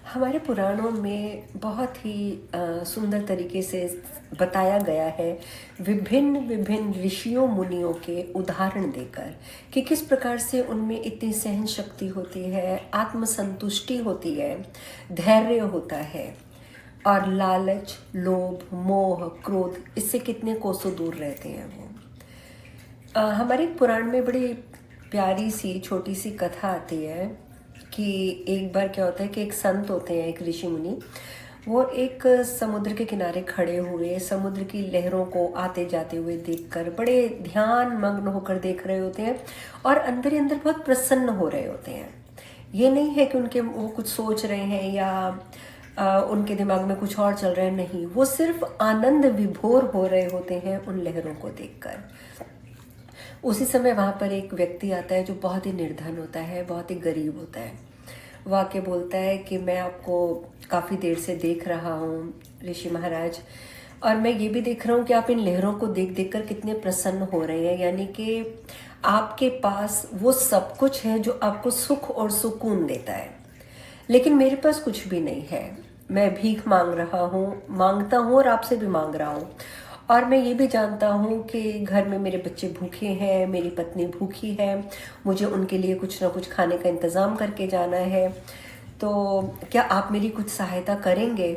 हमारे पुराणों में बहुत ही सुंदर तरीके से बताया गया है विभिन्न विभिन्न ऋषियों मुनियों के उदाहरण देकर कि किस प्रकार से उनमें इतनी सहन शक्ति होती है, आत्मसंतुष्टि होती है, धैर्य होता है और लालच, लोभ, मोह, क्रोध इससे कितने कोसों दूर रहते हैं वो। हमारे पुराण में बड़ी प्यारी सी छोटी सी कथा आती है कि एक बार क्या होता है कि एक संत होते हैं, एक ऋषि मुनि, वो एक समुद्र के किनारे खड़े हुए समुद्र की लहरों को आते जाते हुए देखकर बड़े ध्यान मग्न होकर देख रहे होते हैं और अंदर ही अंदर बहुत प्रसन्न हो रहे होते हैं। ये नहीं है कि उनके वो कुछ सोच रहे हैं या उनके दिमाग में कुछ और चल रहा है, नहीं, वो सिर्फ आनंद विभोर हो रहे होते हैं उन लहरों को देखकर। उसी समय वहाँ पर एक व्यक्ति आता है जो बहुत ही निर्धन होता है, बहुत ही गरीब होता है। वो आके बोलता है कि मैं आपको काफ़ी देर से देख रहा हूँ ऋषि महाराज, और मैं ये भी देख रहा हूँ कि आप इन लहरों को देख देख कर कितने प्रसन्न हो रहे हैं, यानी कि आपके पास वो सब कुछ है जो आपको सुख और सुकून देता है। लेकिन मेरे पास कुछ भी नहीं है, मैं भीख मांग रहा हूँ, मांगता हूँ और आपसे भी मांग रहा हूँ। और मैं ये भी जानता हूँ कि घर में मेरे बच्चे भूखे हैं, मेरी पत्नी भूखी है, मुझे उनके लिए कुछ ना कुछ खाने का इंतज़ाम करके जाना है। तो क्या आप मेरी कुछ सहायता करेंगे?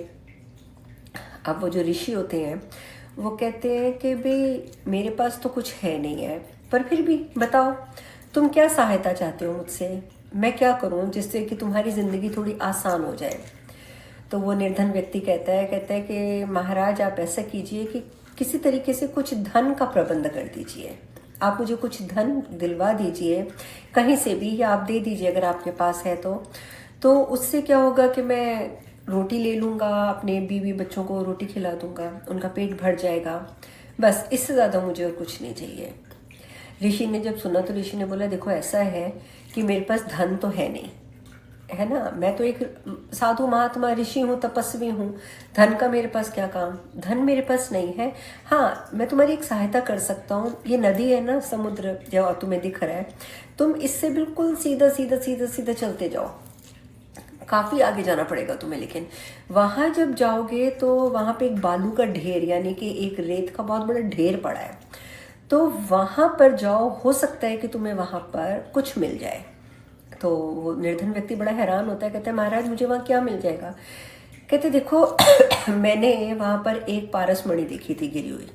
अब वो जो ऋषि होते हैं वो कहते हैं कि भाई मेरे पास तो कुछ है नहीं है, पर फिर भी बताओ तुम क्या सहायता चाहते हो मुझसे, मैं क्या करूं जिससे कि तुम्हारी ज़िंदगी थोड़ी आसान हो जाए। तो वो निर्धन व्यक्ति कहता है कि महाराज आप ऐसा कीजिए कि किसी तरीके से कुछ धन का प्रबंध कर दीजिए, आप मुझे कुछ धन दिलवा दीजिए कहीं से भी, या आप दे दीजिए अगर आपके पास है तो उससे क्या होगा कि मैं रोटी ले लूँगा, अपने बीवी बच्चों को रोटी खिला दूँगा, उनका पेट भर जाएगा, बस इससे ज़्यादा मुझे और कुछ नहीं चाहिए। ऋषि ने जब सुना तो ऋषि ने बोला देखो ऐसा है कि मेरे पास धन तो है नहीं, है ना, मैं तो एक साधु महात्मा ऋषि हूँ, तपस्वी हूँ, धन का मेरे पास क्या काम, धन मेरे पास नहीं है। हाँ, मैं तुम्हारी एक सहायता कर सकता हूँ, ये नदी है ना, समुद्र जो तुम्हें दिख रहा है, तुम इससे बिल्कुल सीधा सीधा सीधा सीधा चलते जाओ, काफ़ी आगे जाना पड़ेगा तुम्हें, लेकिन वहाँ जब जाओगे तो वहाँ पे एक बालू का ढेर यानी कि एक रेत का बहुत बड़ा ढेर पड़ा है, तो वहाँ पर जाओ, हो सकता है कि तुम्हें वहाँ पर कुछ मिल जाए। तो वो निर्धन व्यक्ति बड़ा हैरान होता है, कहता है महाराज मुझे वहाँ क्या मिल जाएगा? कहते देखो मैंने वहाँ पर एक पारस मणि देखी थी गिरी हुई,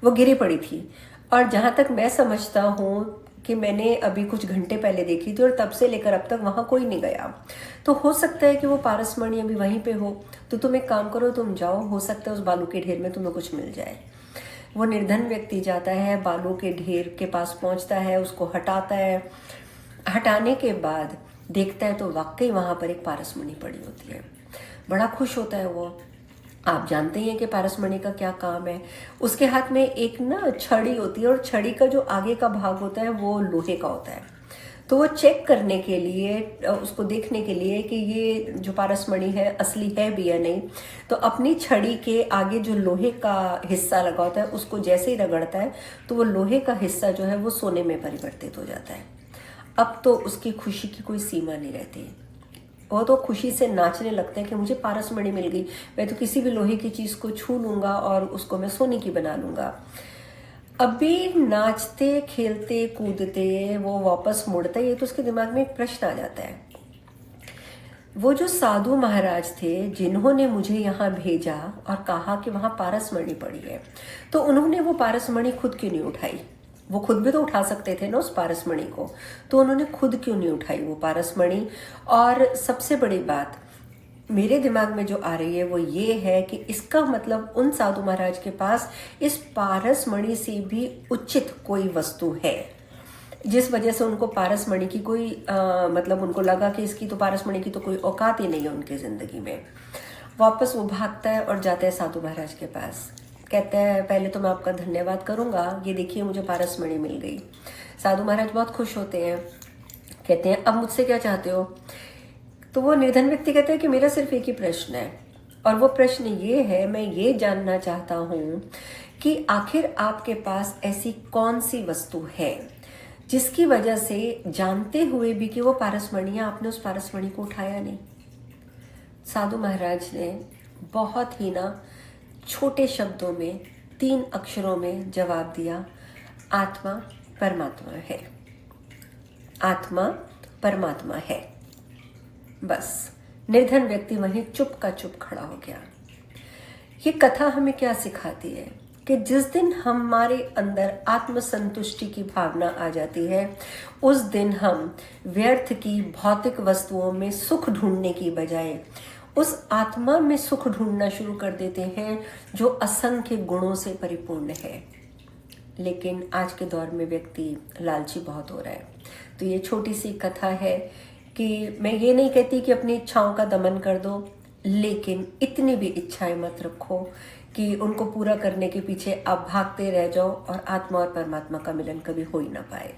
वो गिरी पड़ी थी, और जहाँ तक मैं समझता हूँ कि मैंने अभी कुछ घंटे पहले देखी थी और तब से लेकर अब तक वहाँ कोई नहीं गया, तो हो सकता है कि वो पारस मणि अभी वहीं पे हो। तो तुम एक काम करो, तुम जाओ, हो सकता है उस बालू के ढेर में तुम्हें कुछ मिल जाए। वो निर्धन व्यक्ति जाता है, बालू के ढेर के पास पहुँचता है, उसको हटाता है, हटाने के बाद देखता है तो वाकई वहाँ पर एक पारसमणि पड़ी होती है। बड़ा खुश होता है वो। आप जानते ही हैं कि पारसमणि का क्या काम है। उसके हाथ में एक ना छड़ी होती है, और छड़ी का जो आगे का भाग होता है वो लोहे का होता है। तो वो चेक करने के लिए, उसको देखने के लिए कि ये जो पारसमणि है असली है भी या नहीं, तो अपनी छड़ी के आगे जो लोहे का हिस्सा लगा होता है उसको जैसे ही रगड़ता है तो वो लोहे का हिस्सा जो है वो सोने में परिवर्तित हो जाता है। अब तो उसकी खुशी की कोई सीमा नहीं रहती, वो तो खुशी से नाचने लगते हैं कि मुझे पारसमणि मिल गई, मैं तो किसी भी लोहे की चीज़ को छू लूँगा और उसको मैं सोने की बना लूँगा। अभी नाचते खेलते कूदते वो वापस मुड़ता है, ये तो उसके दिमाग में एक प्रश्न आ जाता है, वो जो साधु महाराज थे जिन्होंने मुझे यहाँ भेजा और कहा कि वहाँ पारसमणि पड़ी है, तो उन्होंने वो पारसमणि खुद क्यों नहीं उठाई? वो खुद भी तो उठा सकते थे ना उस पारसमणि को, तो उन्होंने खुद क्यों नहीं उठाई वो पारसमणि? और सबसे बड़ी बात मेरे दिमाग में जो आ रही है वो ये है कि इसका मतलब उन साधु महाराज के पास इस पारसमणि से भी उचित कोई वस्तु है, जिस वजह से उनको पारसमणि की कोई मतलब उनको लगा कि इसकी तो पारसमणि की तो कोई औकात ही नहीं है उनकी ज़िंदगी में। वापस वो भागता है और जाता है साधु महाराज के पास, कहता है पहले तो मैं आपका धन्यवाद करूँगा, ये देखिए मुझे पारसमणि मिल गई। साधु महाराज बहुत खुश होते हैं, कहते हैं अब मुझसे क्या चाहते हो? तो वो निर्धन व्यक्ति कहता है कि मेरा सिर्फ एक ही प्रश्न है, और वो प्रश्न ये है, मैं ये जानना चाहता हूँ कि आखिर आपके पास ऐसी कौन सी वस्तु है जिसकी वजह से जानते हुए भी कि वो पारसमणि है, आपने उस पारसमणि को उठाया नहीं। साधु महाराज ने बहुत ही ना छोटे शब्दों में 3 अक्षरों में जवाब दिया, आत्मा परमात्मा है। आत्मा परमात्मा है। बस निर्धन व्यक्ति वहीं चुप का चुप खड़ा हो गया। ये कथा हमें क्या सिखाती है कि जिस दिन हमारे अंदर आत्मसंतुष्टि की भावना आ जाती है, उस दिन हम व्यर्थ की भौतिक वस्तुओं में सुख ढूंढने की बजाय उस आत्मा में सुख ढूंढना शुरू कर देते हैं जो असंख्य गुणों से परिपूर्ण है। लेकिन आज के दौर में व्यक्ति लालची बहुत हो रहा है। तो ये छोटी सी कथा है कि मैं ये नहीं कहती कि अपनी इच्छाओं का दमन कर दो, लेकिन इतनी भी इच्छाएं मत रखो कि उनको पूरा करने के पीछे आप भागते रह जाओ और आत्मा और परमात्मा का मिलन कभी हो ही ना पाए।